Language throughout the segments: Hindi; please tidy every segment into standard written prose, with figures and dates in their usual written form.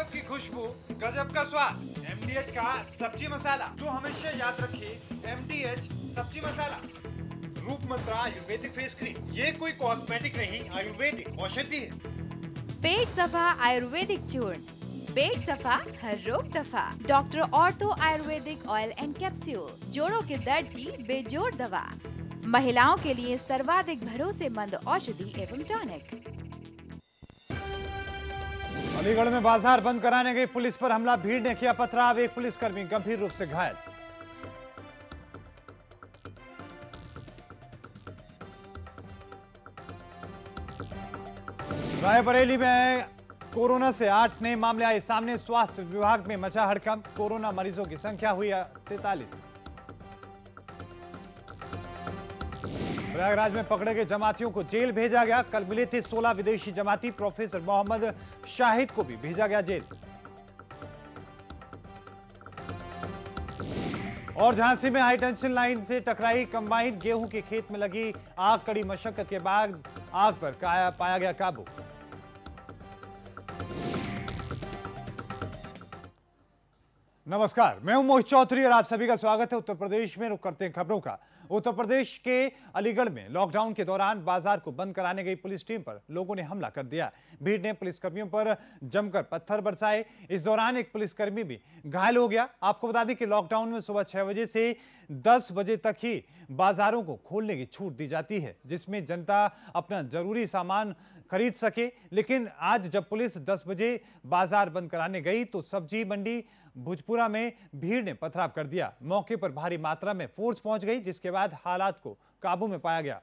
गजब की खुशबू, गजब का स्वाद, MDH का सब्जी मसाला। जो हमेशा याद रखिए, MDH सब्जी मसाला। रूप मंत्रा आयुर्वेदिक फेस क्रीम, ये कोई कॉस्मेटिक नहीं, आयुर्वेदिक औषधि है। पेट सफा आयुर्वेदिक चूर्ण, पेट सफा हर रोग दफा। Doctor ortho Ayurvedic oil and capsule, जोड़ों के दर्द की बेजोड़ दवा। महिलाओं के लिए सर्वाधिक भरोसेमंद औषधि एवं टॉनिक। अलीगढ़ में बाजार बंद कराने गई पुलिस पर हमला, भीड़ ने किया पथराव, एक पुलिसकर्मी गंभीर रूप से घायल। रायबरेली में कोरोना से 8 नए मामले आए सामने, स्वास्थ्य विभाग में मचा हड़कंप, कोरोना मरीजों की संख्या हुई 43। प्रयागराज में पकड़े गए जमातियों को जेल भेजा गया, कल मिले थे 16 विदेशी जमाती, प्रोफेसर मोहम्मद शाहिद को भी भेजा गया जेल। और झांसी में हाईटेंशन लाइन से टकराई कंबाइन, गेहूं के खेत में लगी आग, कड़ी मशक्कत के बाद आग पर पाया गया काबू। नमस्कार, मैं हूं मोहित चौधरी और आप सभी का स्वागत है। उत्तर प्रदेश में रुक करते हैं खबरों का। उत्तर प्रदेश के अलीगढ़ में लॉकडाउन के दौरान बाजार को बंद कराने गई पुलिस टीम पर लोगों ने हमला कर दिया। भीड़ ने पुलिसकर्मियों पर जमकर पत्थर बरसाए, इस दौरान एक पुलिसकर्मी भी घायल हो गया। आपको बता दें कि लॉकडाउन में सुबह 6 बजे से 10 बजे तक ही बाजारों को खोलने की छूट दी जाती है, जिसमें जनता अपना जरूरी सामान खरीद सके। लेकिन आज जब पुलिस 10 बजे बाजार बंद कराने गई तो सब्जी मंडी भोजपुरा में भीड़ ने पथराव कर दिया। मौके पर भारी मात्रा में फोर्स पहुंच गई, जिसके बाद हालात को काबू में पाया गया।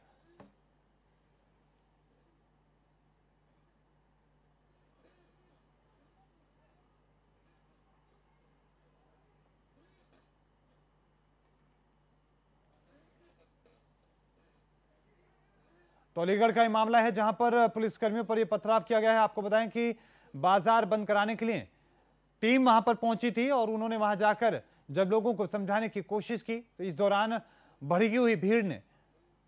तो अलीगढ़ का ये मामला है जहां पर पुलिसकर्मियों पर यह पथराव किया गया है। आपको बताएं कि बाजार बंद कराने के लिए टीम वहां पर पहुंची थी और उन्होंने वहां जाकर जब लोगों को समझाने की कोशिश की तो इस दौरान भड़की हुई भीड़ ने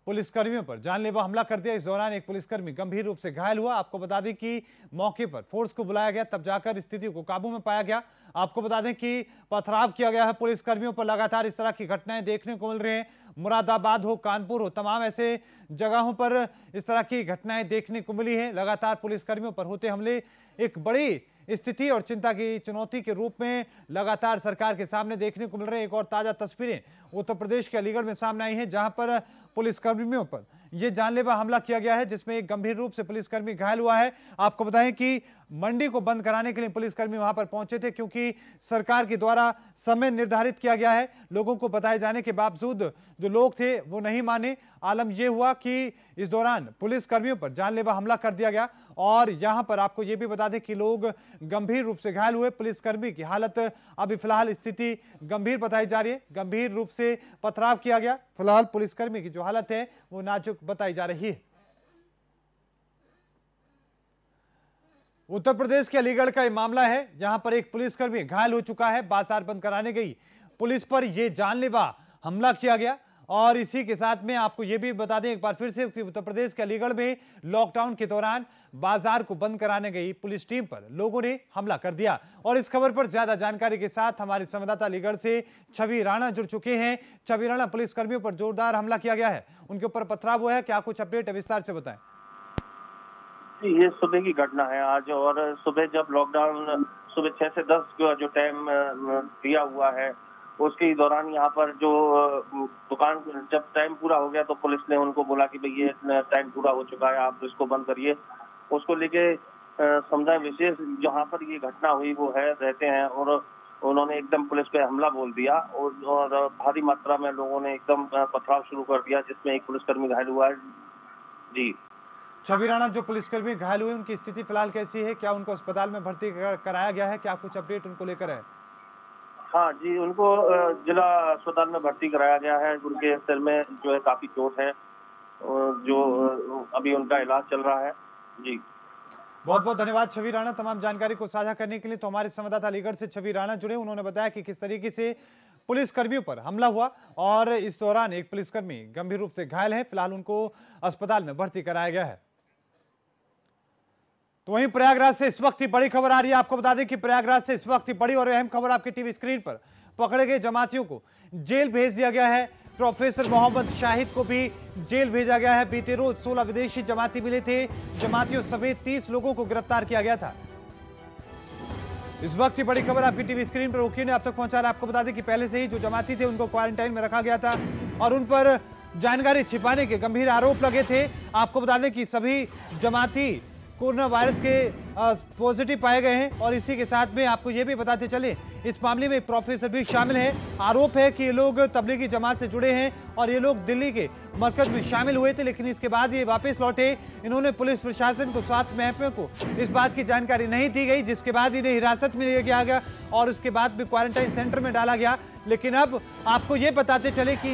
पुलिसकर्मियों पर जानलेवा हमला कर दिया। इस दौरान एक पुलिसकर्मी गंभीर रूप से घायल हुआ। आपको बता दें कि मौके पर फोर्स को बुलाया गया, तब जाकर स्थिति को काबू में पाया गया। आपको बता दें कि पथराव किया गया है पुलिसकर्मियों पर। लगातार इस तरह की घटनाएं देखने को मिल रही हैं। मुरादाबाद हो, कानपुर हो, तमाम ऐसे जगहों पर इस तरह की घटनाएं देखने को मिली है। लगातार पुलिसकर्मियों पर होते हमले एक बड़ी स्थिति और चिंता की चुनौती के रूप में लगातार सरकार के सामने देखने को मिल रहे हैं। एक और ताजा तस्वीरें उत्तर प्रदेश के अलीगढ़ में सामने आई हैं, जहां पर पुलिसकर्मियों पर यह जानलेवा हमला किया गया है, जिसमें एक गंभीर रूप से पुलिसकर्मी घायल हुआ है। आपको बताएं कि मंडी को बंद कराने के लिए पुलिसकर्मी वहां पर पहुंचे थे, क्योंकि सरकार के द्वारा समय निर्धारित किया गया है। लोगों को बताए जाने के बावजूद जो लोग थे वो नहीं माने। आलम यह हुआ कि इस दौरान पुलिसकर्मियों पर जानलेवा हमला कर दिया गया और यहां पर आपको यह भी बता दें कि लोग गंभीर रूप से घायल हुए। पुलिसकर्मी की हालत अभी फिलहाल स्थिति गंभीर बताई जा रही है, गंभीर रूप से पथराव किया गया। फिलहाल पुलिसकर्मी की जो हालत है वो नाजुक बताई जा रही है। उत्तर प्रदेश के अलीगढ़ का यह मामला है, जहां पर एक पुलिसकर्मी घायल हो चुका है। बाजार बंद कराने गई पुलिस पर यह जानलेवा हमला किया गया और इसी के साथ में आपको यह भी बता दें एक बार फिर से, उत्तर प्रदेश के अलीगढ़ में लॉकडाउन के दौरान बाजार को बंद कराने गई पुलिस टीम पर लोगों ने हमला कर दिया। और इस खबर पर ज्यादा जानकारी के साथ हमारे संवाददाता अलीगढ़ से छवि राणा जुड़ चुके हैं। छवि राणा, पुलिसकर्मियों पर जोरदार हमला किया गया है, उनके ऊपर पथराव हुआ है, क्या कुछ अपडेट है, विस्तार से बताएं। ये सुबह की घटना है आज, और सुबह जब लॉकडाउन सुबह 6 से 10 का जो टाइम दिया हुआ है उसके दौरान यहाँ पर जो दुकान जब टाइम पूरा हो गया तो पुलिस ने उनको बोला कि भाई ये टाइम पूरा हो चुका है, आप इसको बंद करिए। उसको लेके समुदाय विशेष जहाँ पर ये घटना हुई वो है रहते हैं और उन्होंने एकदम पुलिस पे हमला बोल दिया और भारी मात्रा में लोगों ने एकदम पथराव शुरू कर दिया, जिसमें एक पुलिसकर्मी घायल हुआ है। जी छवि राणा, जो पुलिसकर्मी घायल हुए उनकी स्थिति फिलहाल कैसी है? क्या उनको अस्पताल में भर्ती कराया गया है? क्या कुछ अपडेट उनको लेकर है? हाँ जी, उनको जिला अस्पताल में भर्ती कराया गया है। उनके सिर में जो है काफी चोट है, जो अभी उनका इलाज चल रहा है। जी बहुत बहुत धन्यवाद छवि राणा, तमाम जानकारी को साझा करने के लिए। तो हमारे संवाददाता अलीगढ़ से छवि राणा जुड़े, उन्होंने बताया कि किस तरीके से पुलिसकर्मियों पर हमला हुआ और इस दौरान एक पुलिसकर्मी गंभीर रूप से घायल है। फिलहाल उनको अस्पताल में भर्ती कराया गया है। तो वहीं प्रयागराज से इस वक्त ही बड़ी खबर आ रही है। आपको बता दें कि प्रयागराज से इस वक्त ही बड़ी और अहम खबर आपकी टीवी स्क्रीन पर। पकड़े गए जमातियों को जेल भेज दिया गया है। प्रोफेसर मोहम्मद शाहिद को भी जेल भेजा गया है। बीते रोज 16 विदेशी जमाती मिले थे। जमातियों समेत 30 लोगों को गिरफ्तार किया गया था। इस वक्त की बड़ी खबर आपकी टीवी स्क्रीन पर ओके ने आप तक पहुंचा रहा है। आपको बता दें कि पहले से ही जो जमाती थे उनको क्वारंटाइन में रखा गया था और उन पर जानकारी छिपाने के गंभीर आरोप लगे थे। आपको बता दें कि सभी जमाती कोरोना वायरस के पॉजिटिव पाए गए हैं और इसी के साथ में आपको यह भी बताते चले इस मामले में प्रोफेसर भी शामिल है। आरोप है कि ये लोग तबलीगी जमात से जुड़े हैं और ये लोग दिल्ली के मरकज में शामिल हुए थे, लेकिन इसके बाद ये वापस लौटे। इन्होंने पुलिस प्रशासन को, स्वास्थ्य महकमे को इस बात की जानकारी नहीं दी गई, जिसके बाद इन्हें हिरासत में लिया गया और उसके बाद भी क्वारंटाइन सेंटर में डाला गया। लेकिन अब आपको ये बताते चले कि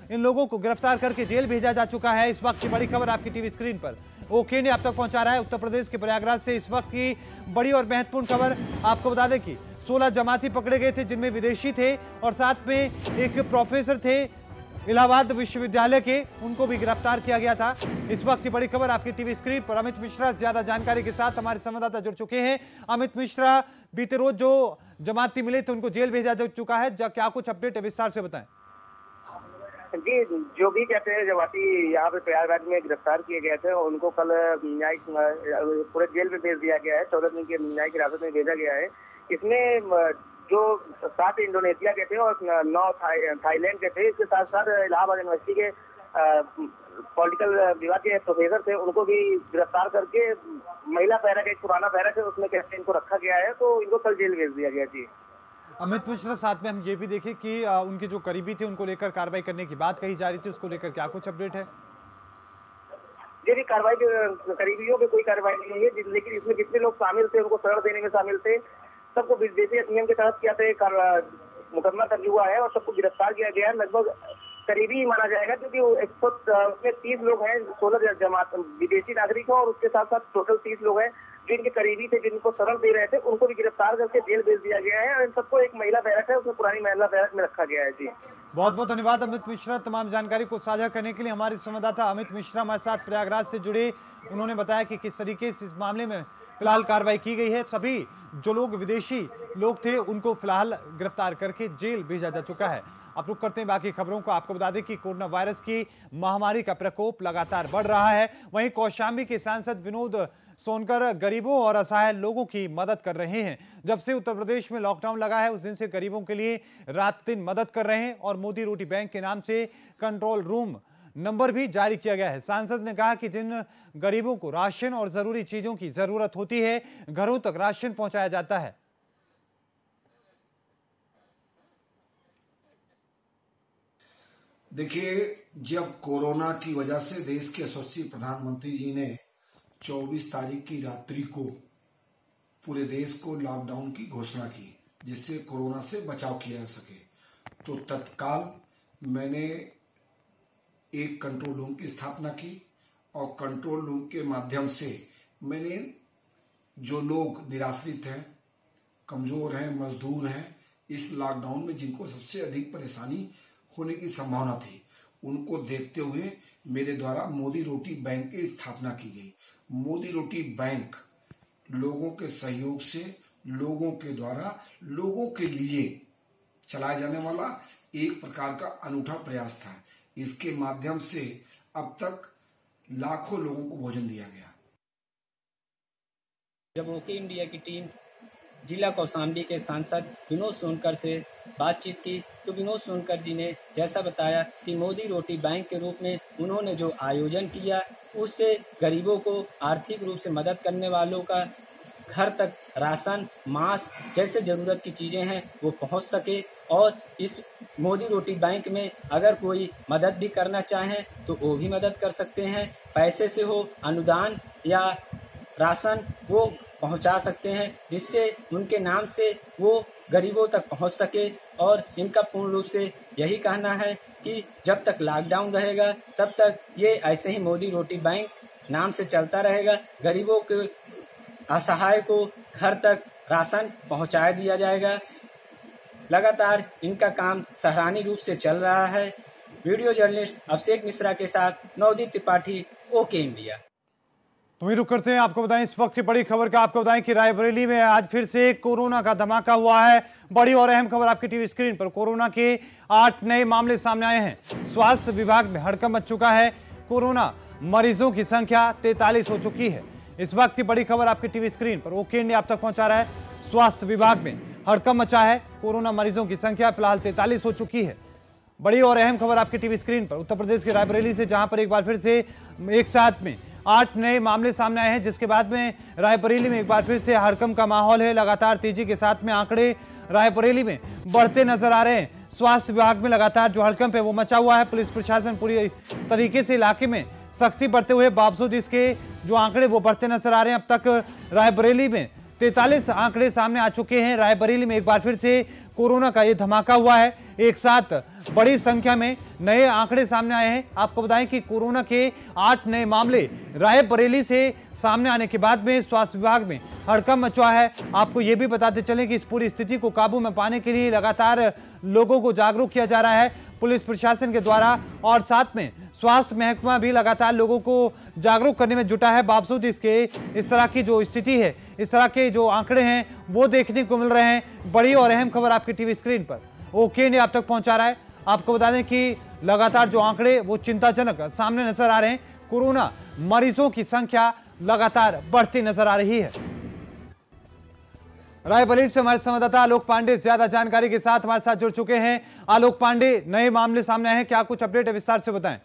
इन लोगों को गिरफ्तार करके जेल भेजा जा चुका है। इस वक्त की बड़ी खबर आपकी टीवी स्क्रीन पर ओके ने आप तक पहुंचा रहा है। उत्तर प्रदेश के प्रयागराज से इस वक्त की बड़ी और महत्वपूर्ण खबर। आपको बता दें कि 16 जमाती पकड़े गए थे जिनमें विदेशी थे और साथ में एक प्रोफेसर थे इलाहाबाद विश्वविद्यालय के, उनको भी गिरफ्तार किया गया था। इस वक्त की बड़ी खबर आपकी टीवी स्क्रीन पर। अमित मिश्रा ज्यादा जानकारी के साथ हमारे संवाददाता जुड़ चुके हैं। अमित मिश्रा, बीते रोज जो जमाती मिले थे उनको जेल भेजा जा चुका है, क्या कुछ अपडेट है, विस्तार से बताएं। जी, जो भी कहते हैं जमाती यहाँ पे प्रयागराज में गिरफ्तार किए गए थे उनको कल न्यायिक पूरे जेल में भेज दिया गया है। 14 दिन की न्यायिक हिरासत में भेजा गया है। इसमें जो 7 इंडोनेशिया के थे और 9 थाईलैंड के थे। इसके साथ साथ इलाहाबाद यूनिवर्सिटी के पॉलिटिकल विभाग के प्रोफेसर थे, उनको भी गिरफ्तार करके महिला बैरक, एक पुराना बैरक है उसमें कहते इनको रखा गया है, तो इनको कल जेल भेज दिया गया। जी अमित मिश्रा, साथ में हम ये भी देखें कि उनके जो करीबी थे उनको लेकर कार्रवाई करने की बात कही जा रही थी, उसको लेकर क्या कुछ अपडेट है? जी, कार्रवाई करीबियों पे कोई कार्रवाई नहीं है, लेकिन इसमें जितने लोग शामिल थे उनको शरण देने में शामिल थे, सबको विदेशी अधिनियम के तहत किया था मुकदमा दर्ज हुआ है और सबको गिरफ्तार किया गया है। लगभग करीबी ही माना जाएगा क्योंकि उसमें 30 लोग हैं, 16 जमात विदेशी नागरिक हैं और उसके साथ साथ टोटल 30 लोग हैं जो इनके करीबी थे, जिनको शरण दे रहे थे, उनको भी गिरफ्तार करके जेल भेज दिया गया है और इन सबको एक महिला बैरक है उसमें पुरानी महिला बैरक में रखा गया है। जी बहुत बहुत धन्यवाद अमित मिश्रा, तमाम जानकारी को साझा करने के लिए। हमारे संवाददाता अमित मिश्रा हमारे साथ प्रयागराज से जुड़े, उन्होंने बताया कि किस तरीके से इस मामले में फिलहाल कार्रवाई की गई है। सभी जो लोग विदेशी लोग थे उनको फिलहाल गिरफ्तार करके जेल भेजा जा चुका है। अब रुक करते हैं बाकी खबरों को। आपको बता दें कि कोरोना वायरस की महामारी का प्रकोप लगातार बढ़ रहा है। वहीं कौशाम्बी के सांसद विनोद सोनकर गरीबों और असहाय लोगों की मदद कर रहे हैं। जब से उत्तर प्रदेश में लॉकडाउन लगा है उस दिन से गरीबों के लिए रात दिन मदद कर रहे हैं और मोदी रोटी बैंक के नाम से कंट्रोल रूम नंबर भी जारी किया गया है। सांसद ने कहा कि जिन गरीबों को राशन और जरूरी चीजों की जरूरत होती है घरों तक राशन पहुंचाया जाता है। देखिए, जब कोरोना की वजह से देश के यशस्वी प्रधानमंत्री जी ने 24 तारीख की रात्रि को पूरे देश को लॉकडाउन की घोषणा की जिससे कोरोना से बचाव किया जा सके, तो तत्काल मैंने एक कंट्रोल रूम की स्थापना की और कंट्रोल रूम के माध्यम से मैंने जो लोग निराश्रित हैं, कमजोर हैं, मजदूर हैं, इस लॉकडाउन में जिनको सबसे अधिक परेशानी होने की संभावना थी, उनको देखते हुए मेरे द्वारा मोदी रोटी बैंक की स्थापना की गई। मोदी रोटी बैंक लोगों के सहयोग से, लोगों के द्वारा, लोगों के लिए चलाया जाने वाला एक प्रकार का अनूठा प्रयास था। इसके माध्यम से अब तक लाखों लोगों को भोजन दिया गया। जब ओके इंडिया की टीम जिला कौशाम्बी के सांसद विनोद सोनकर से बातचीत की तो विनोद सोनकर जी ने जैसा बताया कि मोदी रोटी बैंक के रूप में उन्होंने जो आयोजन किया उससे गरीबों को आर्थिक रूप से मदद करने वालों का घर तक राशन, मास्क जैसे ज़रूरत की चीज़ें हैं वो पहुंच सके। और इस मोदी रोटी बैंक में अगर कोई मदद भी करना चाहें तो वो भी मदद कर सकते हैं, पैसे से हो, अनुदान या राशन वो पहुंचा सकते हैं, जिससे उनके नाम से वो गरीबों तक पहुंच सके। और इनका पूर्ण रूप से यही कहना है कि जब तक लॉकडाउन रहेगा तब तक ये ऐसे ही मोदी रोटी बैंक नाम से चलता रहेगा। गरीबों के असहाय को घर तक राशन पहुंचाया दिया जाएगा। लगातार इनका काम सराहनीय रूप से चल रहा है। वीडियो जर्नलिस्ट अभिषेक मिश्रा के साथ नवदीप त्रिपाठी, ओके इंडिया। तो वहीं रुक करते हैं। आपको बताएं इस वक्त की बड़ी खबर का, आपको बताएं कि रायबरेली में आज फिर से कोरोना का धमाका हुआ है। बड़ी और अहम खबर आपकी टीवी स्क्रीन पर। कोरोना के 8 नए मामले सामने आए हैं। स्वास्थ्य विभाग में हड़कंप मच चुका है। कोरोना मरीजों की संख्या 43 हो चुकी है। इस वक्त की बड़ी खबर आपकी टीवी स्क्रीन पर ओके इंडिया आप तक पहुंचा रहा है। स्वास्थ्य विभाग में हड़कंप मचा है। कोरोना मरीजों की संख्या फिलहाल 43 हो चुकी है। बड़ी और अहम खबर आपकी टीवी स्क्रीन पर उत्तर प्रदेश के रायबरेली से, जहां पर एक बार फिर से एक साथ में 8 नए मामले सामने आए हैं, जिसके बाद में रायबरेली में एक बार फिर से हड़कंप का माहौल है। लगातार तेजी के साथ में आंकड़े रायबरेली में बढ़ते नजर आ रहे हैं। स्वास्थ्य विभाग में लगातार जो हड़कंप है वो मचा हुआ है। पुलिस प्रशासन पूरी तरीके से इलाके में सख्ती बरते हुए बावजूद इसके जो आंकड़े वो बढ़ते नजर आ रहे हैं। अब तक रायबरेली में 43 आंकड़े सामने आ चुके हैं। रायबरेली में एक बार फिर से कोरोना का ये धमाका हुआ है। एक साथ बड़ी संख्या में नए आंकड़े सामने आए हैं। आपको बताएं कि कोरोना के 8 नए मामले रायबरेली से सामने आने के बाद में स्वास्थ्य विभाग में हड़कंप मचा है। आपको ये भी बताते चलें कि इस पूरी स्थिति को काबू में पाने के लिए लगातार लोगों को जागरूक किया जा रहा है पुलिस प्रशासन के द्वारा, और साथ में स्वास्थ्य महकमा भी लगातार लोगों को जागरूक करने में जुटा है। बावजूद इसके इस तरह की जो स्थिति है, इस तरह के जो आंकड़े हैं वो देखने को मिल रहे हैं। बड़ी और अहम खबर आपकी टीवी स्क्रीन पर ओके इंडिया आप तक पहुंचा रहा है। आपको बता दें कि लगातार जो आंकड़े वो चिंताजनक सामने नजर आ रहे हैं। कोरोना मरीजों की संख्या लगातार बढ़ती नजर आ रही है। रायबरेली से हमारे संवाददाता आलोक पांडे ज्यादा जानकारी के साथ हमारे साथ जुड़ चुके हैं। आलोक पांडे, नए मामले सामने आए हैं, क्या कुछ अपडेट है, विस्तार से बताएं।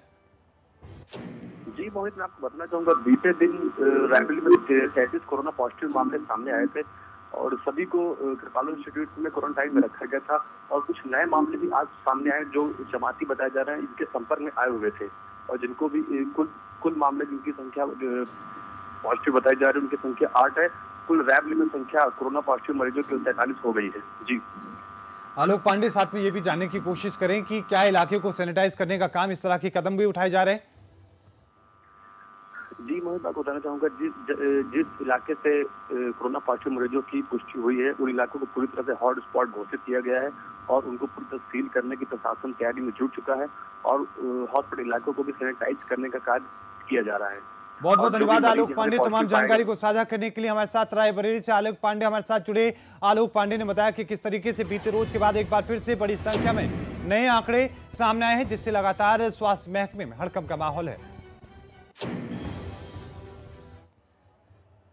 जी मोहित, मैं आपको बताना चाहूंगा, बीते दिन रायबरेली में 33 कोरोना पॉजिटिव मामले सामने आए थे और सभी को कृपालु इंस्टीट्यूट में क्वारंटाइन में रखा गया था। और कुछ नए मामले भी आज सामने आए जो जमाती बताए जा रहे हैं, इनके संपर्क में आए हुए थे और जिनको भी कुल मामले जिनकी संख्या पॉजिटिव बताई जा रही है उनकी संख्या 8 है। कुल रायबरेली में संख्या कोरोना पॉजिटिव मरीजों की 43 हो गई है। जी आलोक पांडे, साथ में ये भी जानने की कोशिश करें कि क्या इलाके को सैनिटाइज करने का काम, इस तरह के कदम भी उठाए जा रहे हैं? जी मोहित, मैं बताना चाहूंगा, जिस इलाके से कोरोना पॉजिटिव मरीजों की पुष्टि हुई है उन इलाकों को पूरी तरह से हॉट स्पॉट घोषित किया गया है और उनको पूरी तरह सील करने की प्रशासन तैयारी में जुट चुका है और हॉटस्पॉट इलाकों को भी सैनिटाइज करने का कार्य किया जा रहा है। बहुत बहुत धन्यवाद आलोक पांडे, तमाम जानकारी को साझा करने के लिए। हमारे साथ रायबरेली से आलोक पांडे हमारे साथ जुड़े। आलोक पांडे ने बताया कि किस तरीके से बीते रोज के बाद एक बार फिर से बड़ी संख्या में नए आंकड़े सामने आए हैं, जिससे लगातार स्वास्थ्य महकमे में हड़कंप का माहौल है।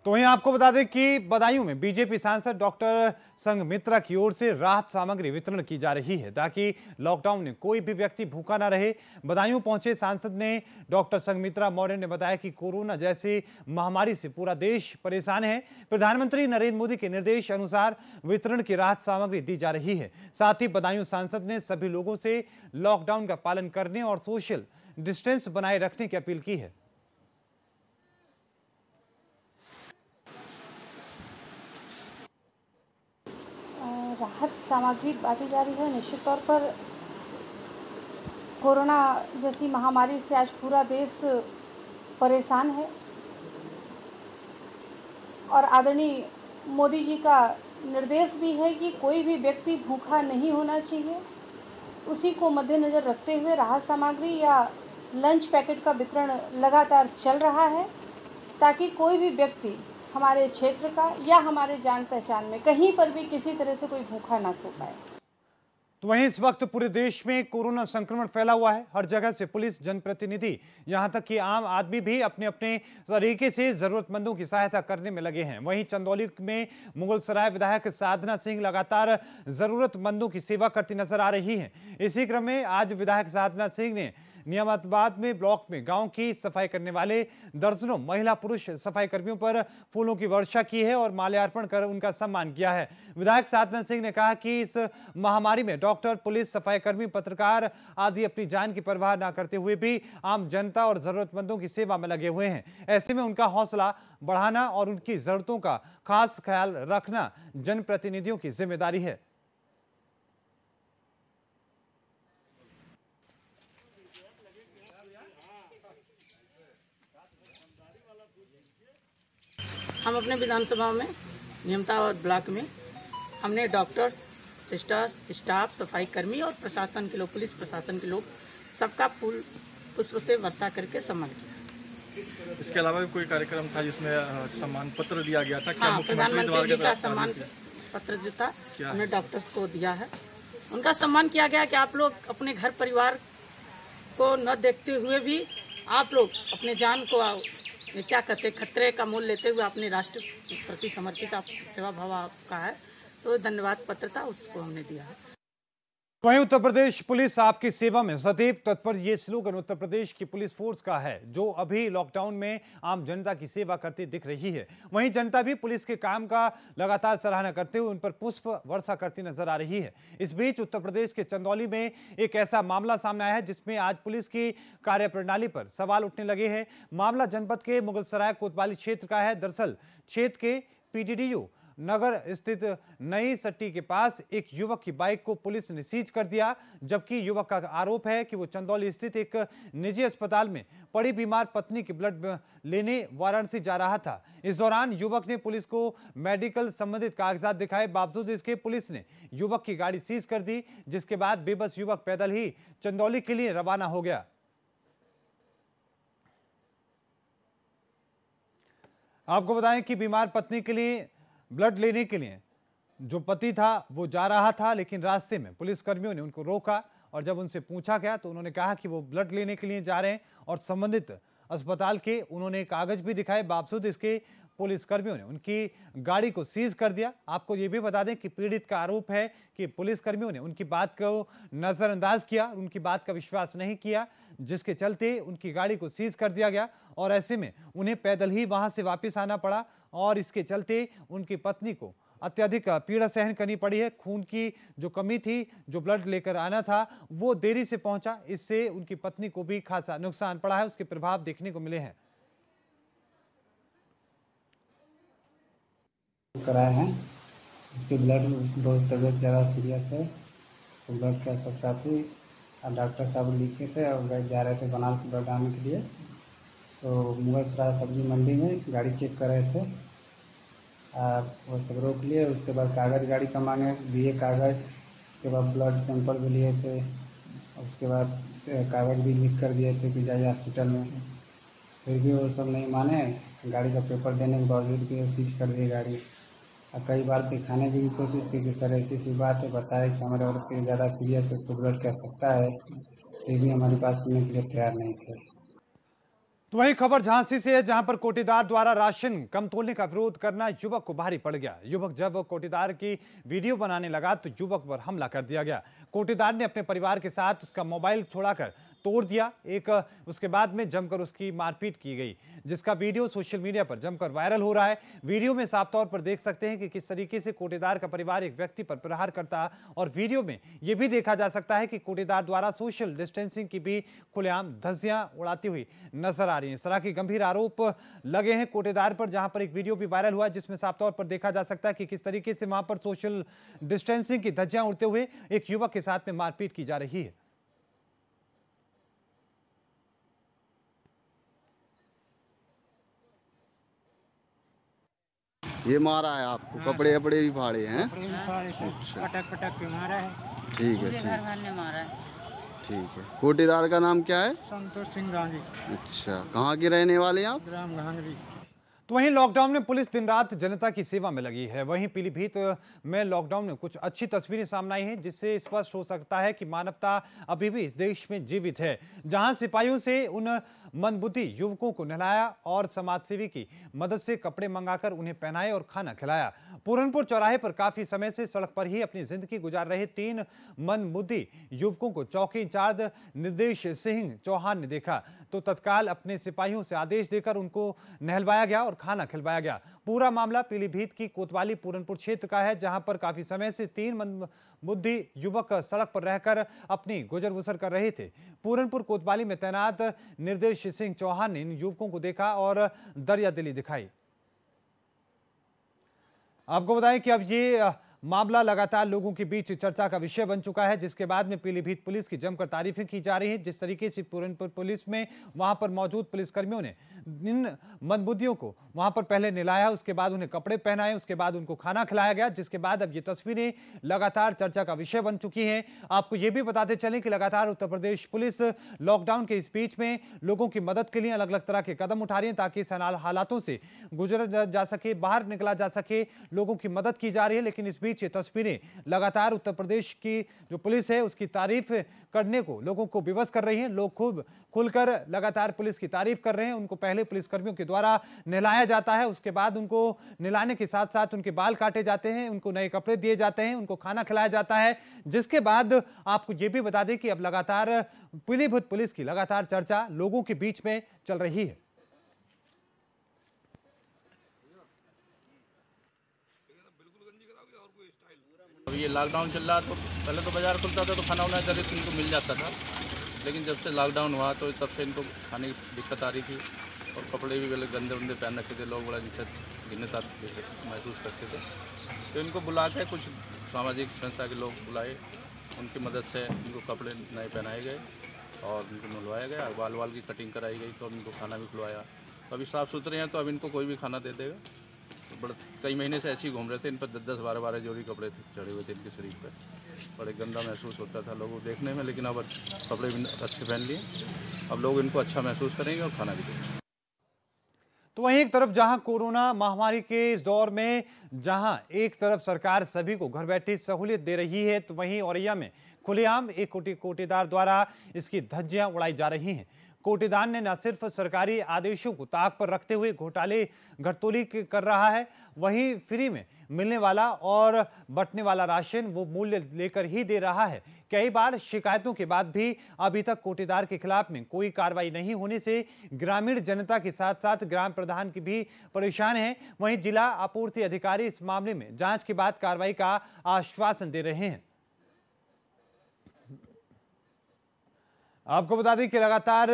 तो वहीं आपको बता दें कि बदायूं में बीजेपी सांसद डॉक्टर संघमित्रा की ओर से राहत सामग्री वितरण की जा रही है ताकि लॉकडाउन में कोई भी व्यक्ति भूखा ना रहे। बदायूं पहुंचे सांसद ने डॉक्टर संघमित्रा मौर्य ने बताया कि कोरोना जैसी महामारी से पूरा देश परेशान है। प्रधानमंत्री नरेंद्र मोदी के निर्देश अनुसार वितरण की राहत सामग्री दी जा रही है। साथ ही बदायूं सांसद ने सभी लोगों से लॉकडाउन का पालन करने और सोशल डिस्टेंस बनाए रखने की अपील की है। राहत सामग्री बांटी जा रही है। निश्चित तौर पर कोरोना जैसी महामारी से आज पूरा देश परेशान है और आदरणीय मोदी जी का निर्देश भी है कि कोई भी व्यक्ति भूखा नहीं होना चाहिए। उसी को मद्देनज़र रखते हुए राहत सामग्री या लंच पैकेट का वितरण लगातार चल रहा है ताकि कोई भी व्यक्ति हमारे क्षेत्र का या हमारे जान पहचान में कहीं पर भी किसी तरह से कोई भूखा ना सो पाए। तो वहीं इस वक्त पूरे देश में कोरोना संक्रमण फैला हुआ है। हर जगह से पुलिस, जनप्रतिनिधि, यहां तक कि आम आदमी भी अपने अपने तरीके से जरूरतमंदों की सहायता करने में लगे हैं। वहीं चंदौली में मुगलसराय विधायक साधना सिंह लगातार जरूरतमंदों की सेवा करती नजर आ रही हैं। इसी क्रम में आज विधायक साधना सिंह ने नियामतबाद में ब्लॉक में गांव की सफाई करने वाले दर्जनों महिला पुरुष सफाई कर्मियों पर फूलों की वर्षा की है और माल्यार्पण कर उनका सम्मान किया है। विधायक साधना सिंह ने कहा कि इस महामारी में डॉक्टर, पुलिस, सफाई कर्मी, पत्रकार आदि अपनी जान की परवाह न करते हुए भी आम जनता और जरूरतमंदों की सेवा में लगे हुए हैं। ऐसे में उनका हौसला बढ़ाना और उनकी जरूरतों का खास ख्याल रखना जनप्रतिनिधियों की जिम्मेदारी है। हम अपने विधानसभा में नियामतबाद ब्लॉक में हमने डॉक्टर्स, सिस्टर्स, स्टाफ, सफाई कर्मी और प्रशासन के लोग, पुलिस प्रशासन के लोग सबका फूल पुष्प से वर्षा करके सम्मान किया। इसके अलावा भी कोई कार्यक्रम था जिसमें सम्मान पत्र दिया गया था? क्या प्रधानमंत्री जी का सम्मान पत्र जो था उन्हें डॉक्टर्स को दिया है। उनका सम्मान किया गया कि आप लोग अपने घर परिवार को न देखते हुए भी आप लोग अपने जान को क्या कहते खतरे का मोल लेते हुए अपने राष्ट्र प्रति समर्पित आप सेवा भाव आपका है, तो धन्यवाद पत्र था उसको हमने दिया है। वहीं उत्तर प्रदेश पुलिस आपकी सेवा में सदैव तत्पर, ये स्लोगन उत्तर प्रदेश की पुलिस फोर्स का है, जो अभी लॉकडाउन में आम जनता की सेवा करती दिख रही है। वहीं जनता भी पुलिस के काम का लगातार सराहना करते हुए उन पर पुष्प वर्षा करती नजर आ रही है। इस बीच उत्तर प्रदेश के चंदौली में एक ऐसा मामला सामने आया है जिसमें आज पुलिस की कार्यप्रणाली पर सवाल उठने लगे हैं। मामला जनपद के मुगलसराय कोतवाली क्षेत्र का है। दरअसल क्षेत्र के पीडीडीयू नगर स्थित नई सट्टी के पास एक युवक की बाइक को पुलिस ने सीज कर दिया, जबकि युवक का आरोप है कि वो चंदौली स्थित एक निजी अस्पताल में पड़ी बीमार पत्नी की ब्लड लेने वाराणसी जा रहा था। इस दौरान युवक ने पुलिस को मेडिकल संबंधित कागजात दिखाए, बावजूद इसके पुलिस ने युवक की गाड़ी सीज कर दी, जिसके बाद बेबस युवक पैदल ही चंदौली के लिए रवाना हो गया। आपको बताएं कि बीमार पत्नी के लिए ब्लड लेने के लिए जो पति था वो जा रहा था, लेकिन रास्ते में पुलिस कर्मियों ने उनको रोका और जब उनसे पूछा गया तो उन्होंने कहा कि वो ब्लड लेने के लिए जा रहे हैं और संबंधित अस्पताल के उन्होंने कागज भी दिखाए। बावजूद इसके पुलिस कर्मियों ने उनकी गाड़ी को सीज कर दिया। आपको ये भी बता दें कि पीड़ित का आरोप है कि पुलिस कर्मियों ने उनकी बात को नजरअंदाज किया, उनकी बात का विश्वास नहीं किया, जिसके चलते उनकी गाड़ी को सीज कर दिया गया और ऐसे में उन्हें पैदल ही वहां से वापस आना पड़ा और इसके चलते उनकी पत्नी को अत्यधिक पीड़ा सहन करनी पड़ी है। खून की जो कमी थी, जो ब्लड लेकर आना था वो देरी से पहुंचा, इससे उनकी पत्नी को भी खासा नुकसान पड़ा है, उसके प्रभाव देखने को मिले हैं। कराए हैं, उसके ब्लड बहुत तबीयत ज़्यादा सीरियस है, उसको ब्लड की आवश्यकता थी और डॉक्टर साहब लिखे थे और जा रहे थे बनारस ब्लड आने के लिए। तो मुगलसराय सब्जी मंडी में गाड़ी चेक कर रहे थे और वो सब रोक लिए। उसके बाद कागज़ गाड़ी का मांगे, दिए कागज़, उसके बाद ब्लड सैंपल भी लिए थे, उसके बाद कागज़ भी लिख कर दिए थे कि जाइए हॉस्पिटल में, फिर भी वो सब नहीं माने। गाड़ी का पेपर देने के बावजूद भी वो सीज कर दिए गाड़ी और कई बार दिखाने की भी कोशिश की कि सर ऐसी सी बात है, बताए कि हमारे औरत की ज़्यादा सीरियस है, उसको ब्लड की आवश्यकता है, फिर भी हमारी बात सुनने के लिए तैयार नहीं थे। तो वही खबर झांसी से है, जहां पर कोटीदार द्वारा राशन कम तोलने का विरोध करना युवक को भारी पड़ गया। युवक जब कोटीदार की वीडियो बनाने लगा तो युवक पर हमला कर दिया गया। कोटीदार ने अपने परिवार के साथ उसका मोबाइल छोड़ाकर तोड़ दिया। उसके बाद में जमकर उसकी मारपीट की गई, जिसका वीडियो सोशल मीडिया पर जमकर वायरल हो रहा है। वीडियो में साफ तौर पर देख सकते हैं कि किस तरीके से कोटीदार का परिवार एक व्यक्ति पर प्रहार करता और वीडियो में यह भी देखा जा सकता है कि कोटीदार द्वारा सोशल डिस्टेंसिंग की भी खुलेआम धज्जियां उड़ाती हुई नजर आ रही है। इस तरह के गंभीर आरोप लगे हैं कोटीदार पर, जहां पर एक वीडियो भी वायरल हुआ जिसमें साफ तौर पर देखा जा सकता है कि किस तरीके से वहां पर सोशल डिस्टेंसिंग की धज्जियां उड़ते हुए एक युवक के साथ में मारपीट की जा रही है। ये मारा है आपको? कपड़े वपड़े भी फाड़े हैं? अच्छा। पटक पटक के मारा है। ठीक है, घर वाले मारा है। ठीक है। कोटीदार का नाम क्या है? संतोष सिंह गांधी। अच्छा, कहाँ के रहने वाले हैं आप? ग्राम घांगरी। तो वहीं लॉकडाउन में पुलिस दिन रात जनता की सेवा में लगी है। वहीं पीलीभीत में लॉकडाउन में कुछ अच्छी तस्वीरें सामने आई हैं, जिससे स्पष्ट हो सकता है कि मानवता अभी भी इस देश में जीवित है। जहां सिपाहियों से उन मंदबुद्धि युवकों को नहलाया और समाजसेवी की मदद से कपड़े मंगाकर उन्हें पहनाए और खाना खिलाया। पूरनपुर चौराहे पर काफी समय से सड़क पर ही अपनी जिंदगी गुजार रहे 3 मंदबुद्धि युवकों को चौकी इंचार्ज निर्देश सिंह चौहान ने देखा तो तत्काल अपने सिपाहियों से आदेश देकर उनको नहलवाया गया और खाना खिलवाया गया। पूरा मामला पीलीभीत की कोतवाली पूरनपुर क्षेत्र का है, जहां पर काफी समय से 3 मंदबुद्धि युवक सड़क पर रहकर अपनी गुजर बसर कर रहे थे। पूरनपुर कोतवाली में तैनात निर्देश सिंह चौहान ने इन युवकों को देखा और दरियादिली दिखाई। आपको बताएं कि अब ये मामला लगातार लोगों के बीच चर्चा का विषय बन चुका है, जिसके बाद में पीलीभीत पुलिस की जमकर तारीफें की जा रही है। जिस तरीके से पूरनपुर पुलिस में वहां पर मौजूद पुलिसकर्मियों ने इन मंदबुद्धियों को वहां पर पहले नहलाया, उसके बाद उन्हें कपड़े पहनाए, उसके बाद उनको खाना खिलाया गया, जिसके बाद अब ये तस्वीरें लगातार चर्चा का विषय बन चुकी हैं। आपको ये भी बताते चलें कि लगातार उत्तर प्रदेश पुलिस लॉकडाउन के इस बीच में लोगों की मदद के लिए अलग अलग तरह के कदम उठा रही है, ताकि इस हालातों से गुजरा जा सके, बाहर निकला जा सके, लोगों की मदद की जा रही है। लेकिन इस बीच ये तस्वीरें लगातार उत्तर प्रदेश की जो पुलिस है उसकी तारीफ करने को लोगों को विवश कर रही हैं। लोग खूब खुलकर लगातार पुलिस की तारीफ कर रहे हैं। उनको पहले पुलिसकर्मियों के द्वारा नहलाया जाता है, उसके बाद उनको नहलाने के साथ साथ उनके बाल काटे जाते हैं, उनको नए कपड़े दिए जाते हैं, उनको खाना खिलाया जाता है। जिसके बाद आपको यह भी बता दें कि अब लगातार पीलीभीत पुलिस की लगातार चर्चा लोगों के बीच में चल रही है। अभी ये लॉकडाउन चल रहा तो पहले तो बाजार खुलता था तो खाना वाना जरूर इनको मिल जाता था, लेकिन जब से लॉकडाउन हुआ तो तब से इनको खाने की दिक्कत आ रही थी और कपड़े भी पहले गंदे वंदे पहन रखे थे। लोग बड़ा दिक्कत भिन्नता महसूस करते थे, तो इनको बुला के कुछ सामाजिक संस्था के लोग बुलाए, उनकी मदद से इनको कपड़े नए पहनाए गए और उनको नहलवाया गया, बाल वाल की कटिंग कराई गई, तो इनको खाना भी खिलवाया। तो अभी साफ़ सुथरे हैं तो अब इनको कोई भी खाना दे देगा। तो बड़े कई महीने से ऐसे ही घूम रहे थे, इन पर 10-12 जोड़ी कपड़े चढ़े हुए थे इनके शरीर पर। बड़े गंदा महसूस होता था लोगों को देखने में, लेकिन अब कपड़े भी अच्छे पहन लिए, अब लोग इनको अच्छा महसूस करेंगे और खाना भी देंगे। तो वहीं एक तरफ जहां कोरोना महामारी के इस दौर में जहां एक तरफ सरकार सभी को घर बैठे सहूलियत दे रही है, तो वहीं औरैया में खुलेआम एक कोटेदार द्वारा इसकी धज्जियां उड़ाई जा रही हैं। कोटेदार ने न सिर्फ सरकारी आदेशों को ताक पर रखते हुए घोटाले घटतोली कर रहा है, वहीं फ्री में मिलने वाला और बंटने वाला राशन वो मूल्य लेकर ही दे रहा है। कई बार शिकायतों के बाद भी अभी तक कोटेदार के खिलाफ में कोई कार्रवाई नहीं होने से ग्रामीण जनता के साथ साथ ग्राम प्रधान की भी परेशान है। वहीं जिला आपूर्ति अधिकारी इस मामले में जांच के बाद कार्रवाई का आश्वासन दे रहे हैं। आपको बता दें कि लगातार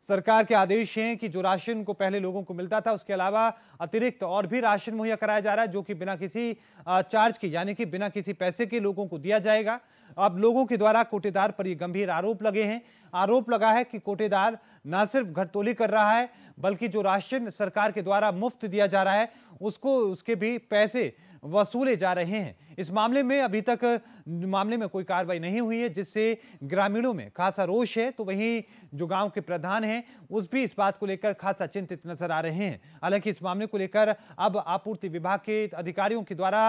सरकार के आदेश हैं कि जो राशन को पहले लोगों को मिलता था, उसके अलावा अतिरिक्त और भी राशन मुहैया कराया जा रहा है, जो कि बिना किसी चार्ज के, यानी कि बिना किसी पैसे के लोगों को दिया जाएगा। अब लोगों के द्वारा कोटेदार पर ये गंभीर आरोप लगे हैं। आरोप लगा है कि कोटेदार न सिर्फ घटतोली कर रहा है, बल्कि जो राशन सरकार के द्वारा मुफ्त दिया जा रहा है उसके भी पैसे वसूले जा रहे हैं। इस मामले में अभी तक मामले में कोई कार्रवाई नहीं हुई है, जिससे ग्रामीणों में खासा रोष है। तो वहीं जो गांव के प्रधान हैं उस भी इस बात को लेकर खासा चिंतित नजर आ रहे हैं। हालांकि इस मामले को लेकर अब आपूर्ति विभाग के अधिकारियों के द्वारा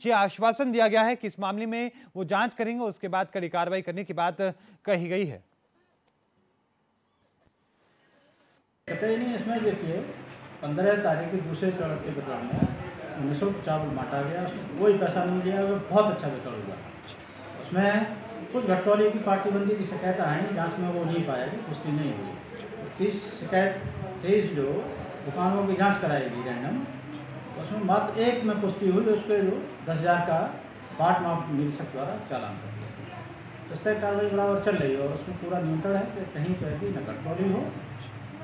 यह आश्वासन दिया गया है कि इस मामले में वो जांच करेंगे और उसके बाद कड़ी कार्रवाई करने की बात कही गई है। कतई नहीं, इसमें देखिए 15 तारीख की दूसरे चरण के वितरण में 1900 चावल बांटा गया, उसमें कोई पैसा नहीं लिया, वो बहुत अच्छा वितरण हुआ। उसमें कुछ घटतौली की पार्टीबंदी की शिकायत आई, जांच में वो नहीं पाया, पुष्टि नहीं हुई। 23 जो दुकानों की जांच कराएगी रैंडम, उसमें मात्र एक में पुष्टि हुई, उसके जो 10,000 का बाट माप निरीक्षक द्वारा चालान कर दिया। तो इस तरह कार्रवाई बराबर चल रही है और उसमें पूरा नियंत्रण है कि कहीं पर भी न घटतौली हो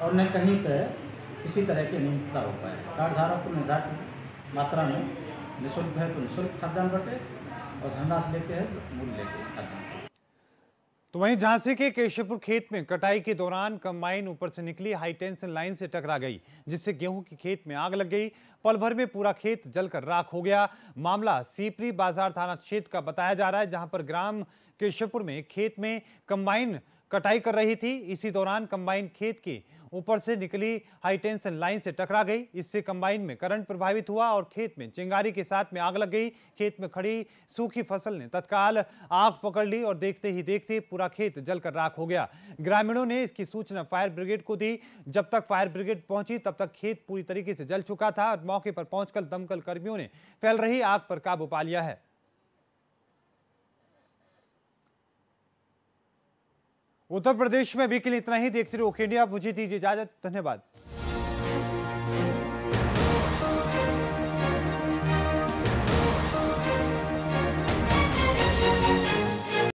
और न कहीं पर किसी तरह की अनियमितता हो पाए। कार्डधारक को निर्धारित मात्रा में निःशुल्क है तो निःशुल्क खाद्यान्न बटे और धनराशि लेते हैं मूल्य लेके खाद्यान्न। तो वहीं झांसी के केशवपुर खेत में कटाई के दौरान कंबाइन ऊपर से निकली हाई टेंशन लाइन से टकरा गई, जिससे गेहूं के खेत में आग लग गई। पल भर में पूरा खेत जलकर राख हो गया। मामला सीपरी बाजार थाना क्षेत्र का बताया जा रहा है, जहां पर ग्राम केशवपुर में खेत में कंबाइन कटाई कर रही थी। इसी दौरान कंबाइन खेत के ऊपर से निकली हाई टेंशन लाइन से टकरा गई। इससे कंबाइन में करंट प्रभावित हुआ और खेत में चिंगारी के साथ में आग लग गई। खेत में खड़ी सूखी फसल ने तत्काल आग पकड़ ली और देखते ही देखते पूरा खेत जलकर राख हो गया। ग्रामीणों ने इसकी सूचना फायर ब्रिगेड को दी। जब तक फायर ब्रिगेड पहुंची तब तक खेत पूरी तरीके से जल चुका था और मौके पर पहुंचकर दमकल कर्मियों ने फैल रही आग पर काबू पा लिया है। उत्तर प्रदेश में अभी के लिए इतना ही। देखते रहो ओके इंडिया। मुझे दीजिए इजाजत। धन्यवाद।